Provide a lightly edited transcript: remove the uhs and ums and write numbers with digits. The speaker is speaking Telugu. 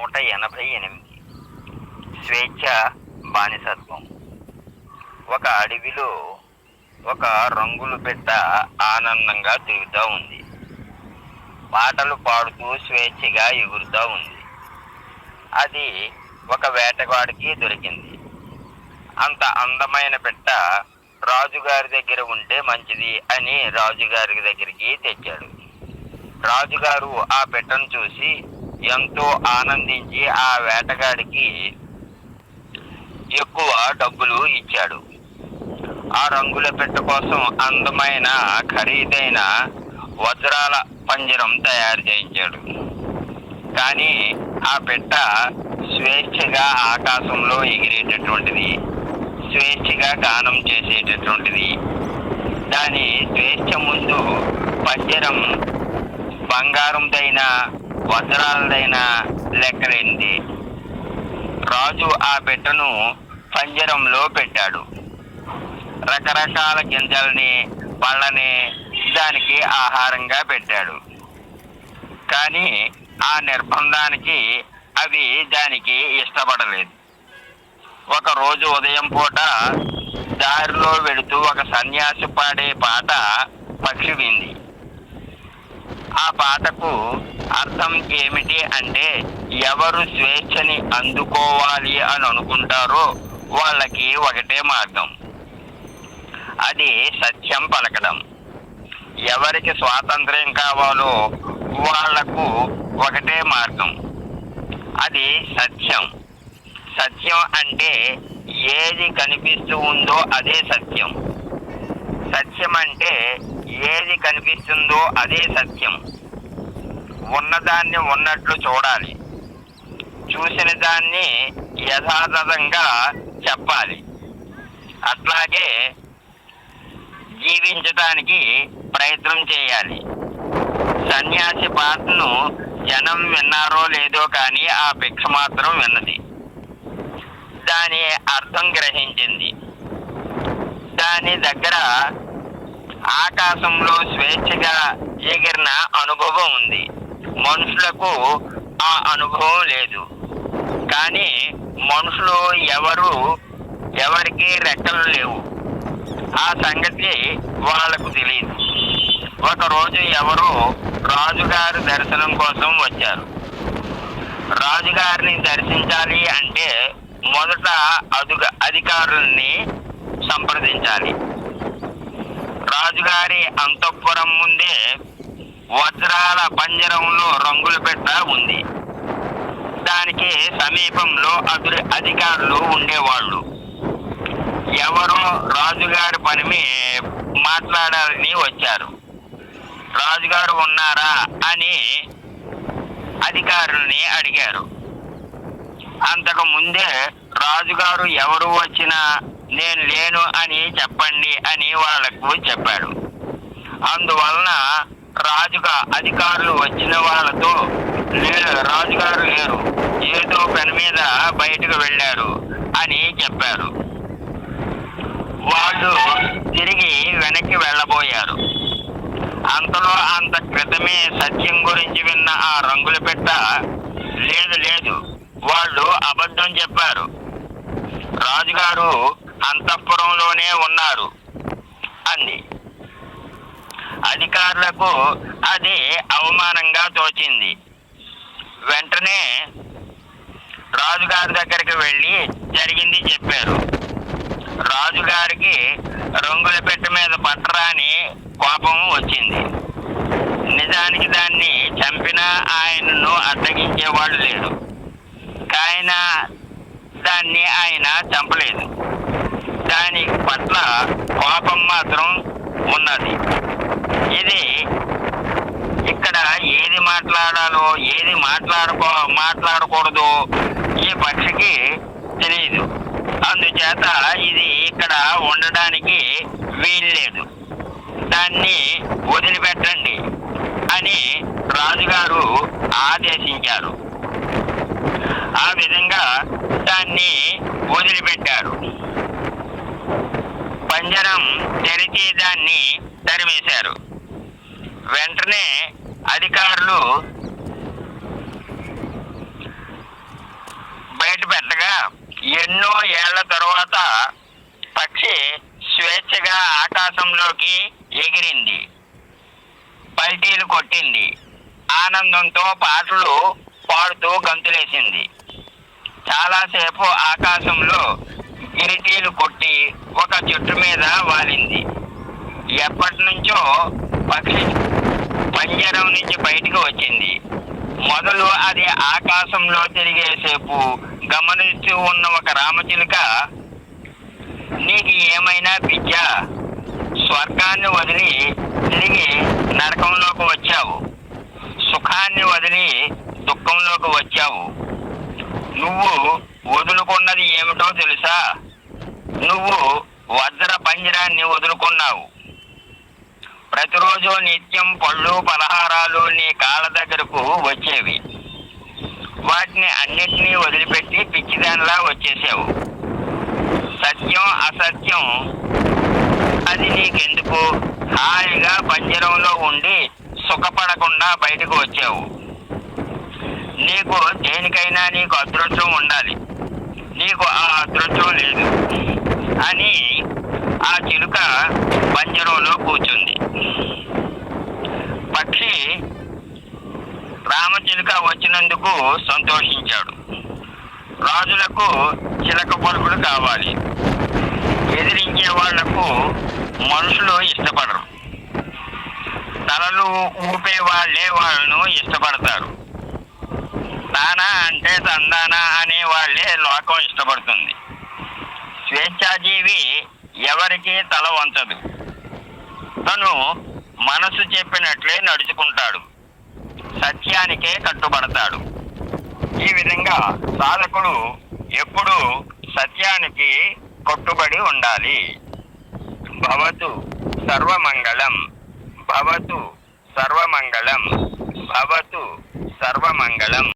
188. స్వేచ్ఛ బానిసత్వం. ఒక అడవిలో ఒక రంగులు పెట్ట ఆనందంగా తిరుగుతూ ఉంది. పాటలు పాడుతూ స్వేచ్ఛగా ఎగురుతూ ఉంది. అది ఒక వేటగాడికి దొరికింది. అంత అందమైన పెట్ట రాజుగారి దగ్గర ఉంటే మంచిది అని రాజుగారి దగ్గరికి తెచ్చాడు. రాజుగారు ఆ పెట్టను చూసి ఎంతో ఆనందించి ఆ వేటగాడికి ఎక్కువ డబ్బులు ఇచ్చాడు. ఆ రంగుల పెట్ట కోసం అందమైన ఖరీదైన వజ్రాల పంజరం తయారు చేయించాడు. కానీ ఆ పెట్ట స్వేచ్ఛగా ఆకాశంలో ఎగిరేటటువంటిది, స్వేచ్ఛగా గానం చేసేటటువంటిది. దాని స్వేచ్ఛ ముందు పంజరం బంగారందైనా వజ్రాలదైనా లెక్కలేనిది. రాజు ఆ పెట్టను పంజరంలో పెట్టాడు. రకరకాల గింజల్ని పళ్ళని దానికి ఆహారంగా పెట్టాడు. కానీ ఆ నిర్బంధానికి అవి దానికి ఇష్టపడలేదు. ఒకరోజు ఉదయం పూట దారిలో వెళుతూ ఒక సన్యాసి పాడే పాట పక్షి వింది. ఆ పాటకు అర్థం ఏమిటి అంటే, ఎవరు స్వేచ్ఛని అందుకోవాలి అని అనుకుంటారో వాళ్ళకి ఒకటే మార్గం, అది సత్యం పలకడం. ఎవరికి స్వాతంత్ర్యం కావాలో వాళ్లకు ఒకటే మార్గం, అది సత్యం. సత్యం అంటే ఏది కనిపిస్తూ ఉందో అదే సత్యం. సత్యం అంటే ఏది కనిపిస్తుందో అదే సత్యం. ఉన్నదాన్ని ఉన్నట్లు చూడాలి, చూసిన దాన్ని యథాతథంగా చెప్పాలి. అట్లాగే జీవించడానికి ప్రయత్నం చేయాలి. సన్యాసి పాటను జనం విన్నారో లేదో కానీ ఆ భిక్ష మాత్రం విన్నది. దాని అర్థం గ్రహించింది. దాని దగ్గర ఆకాశంలో స్వేచ్ఛగా ఎగిరిన అనుభవం ఉంది. మనుషులకు ఆ అనుభవం లేదు. కానీ మనుషులు ఎవరికి రెక్కలు లేవు. ఆ సంగతి వాళ్లకు తెలియదు. ఒకరోజు ఎవరు రాజుగారి దర్శనం కోసం వచ్చారు. రాజుగారిని దర్శించాలి అంటే మొదట అధికారుల్ని సంప్రదించాలి. రాజుగారి అంతఃపురం ముందే వజ్రాల పంజరంలో రంగులు పెట్ట ఉంది. దానికి సమీపంలో అధికారులు ఉండేవాళ్ళు. ఎవరో రాజుగారి పని మాట్లాడాలని వచ్చారు. రాజుగారు ఉన్నారా అని అధికారుల్ని అడిగారు. అంతకు ముందే రాజుగారు ఎవరు వచ్చినా నేను లేను అని చెప్పండి అని వాళ్లకు చెప్పాడు. అందువలన అధికారులు వచ్చిన వాళ్ళతో రాజుగారు లేరు, ఏదో పని మీద బయటకు వెళ్ళారు అని చెప్పారు. వాళ్ళు తిరిగి వెనక్కి వెళ్ళబోయారు. అంతలో అంత క్రితమే సత్యం గురించి విన్న ఆ రంగుల పెట్ట లేదు, వాళ్ళు అబద్ధం చెప్పారు, రాజుగారు అంతఃపురంలోనే ఉన్నారు అంది. అధికారులకు అది అవమానంగా తోచింది. వెంటనే రాజుగారి దగ్గరికి వెళ్ళి జరిగింది చెప్పారు. రాజుగారికి రంగుల పెట్ట మీద పట్టరాని కోపం వచ్చింది. నిజానికి దాన్ని చంపినా ఆయనను అడ్డగించేవాడు లేడు. కాయన దాన్ని ఆయన చంపలేదు. దాని పట్ల కోపం మాత్రం ఉన్నది. ఇది ఇక్కడ ఏది మాట్లాడాలో ఏది మాట్లాడకూడదో ఈ పక్షికి తెలియదు. అందుచేత ఇది ఇక్కడ ఉండడానికి వీల్లేదు, దాన్ని వదిలిపెట్టండి అని రాజుగారు ఆదేశించారు. ఆ విధంగా దాన్ని వదిలిపెట్టారు. పంజరం తెరిచి దాన్ని తరిమేశారు. వెంటనే అధికారులు ఎన్నో ఏళ్ల తరువాత పక్షి స్వేచ్ఛగా ఆకాశంలోకి ఎగిరింది, పల్టీలు కొట్టింది, ఆనందంతో పాటలు పాడుతూ గంతులేసింది. చాలాసేపు ఆకాశంలో గిరిటీలు కొట్టి ఒక చెట్టు మీద వాలింది. ఎప్పటి నుంచో పక్షి పంజరం నుంచి బయటికి వచ్చింది. మొదలు అది ఆకాశంలో తిరిగేసేపు గమనిస్తూ ఉన్న ఒక రామచిలుక, నీకు ఏమైనా పిచ్చా? స్వర్గాన్ని వదిలి తిరిగి నరకంలోకి వచ్చావు, సుఖాన్ని వదిలి దుఃఖంలోకి వచ్చావు. నువ్వు వదులుకున్నది ఏమిటో తెలుసా? నువ్వు వజ్ర పంజరాన్ని వదులుకున్నావు. ప్రతిరోజు నిత్యం పళ్ళు పలహారాలు నీ కాళ్ళ దగ్గరకు వచ్చేవి. వాటిని అన్నిటినీ వదిలిపెట్టి పిచ్చిదానిలా వచ్చేసావు. సత్యం అసత్యం అది నీకెందుకు? హాయిగా పంజరంలో ఉండి సుఖపడకుండా బయటకు వచ్చావు. నీకు దేనికైనా నీకు అదృష్టం ఉండాలి, నీకు ఆ అదృష్టం లేదు అని ఆ చిలుక పంజరంలో కూర్చుంది. పక్షి రామచిలుక వచ్చినందుకు సంతోషించాడు. రాజులకు చిలక పలుకులు కావాలి, ఎదిరించే వాళ్లకు మనుషులు ఇష్టపడరు. తలలు ఊపే వాళ్ళే వాళ్ళను ఇష్టపడతారు. తానా అంటే తందానా అనే వాళ్ళే లోకం ఇష్టపడుతుంది. స్వేచ్ఛాజీవి ఎవరికీ తల వంచదు. తను మనసు చెప్పినట్లే నడుచుకుంటాడు, సత్యానికే కట్టుబడతాడు. ఈ విధంగా సాధకుడు ఎప్పుడూ సత్యానికి కట్టుబడి ఉండాలి. భవతు సర్వమంగళం, భవతు సర్వమంగళం, భవతు సర్వమంగళం.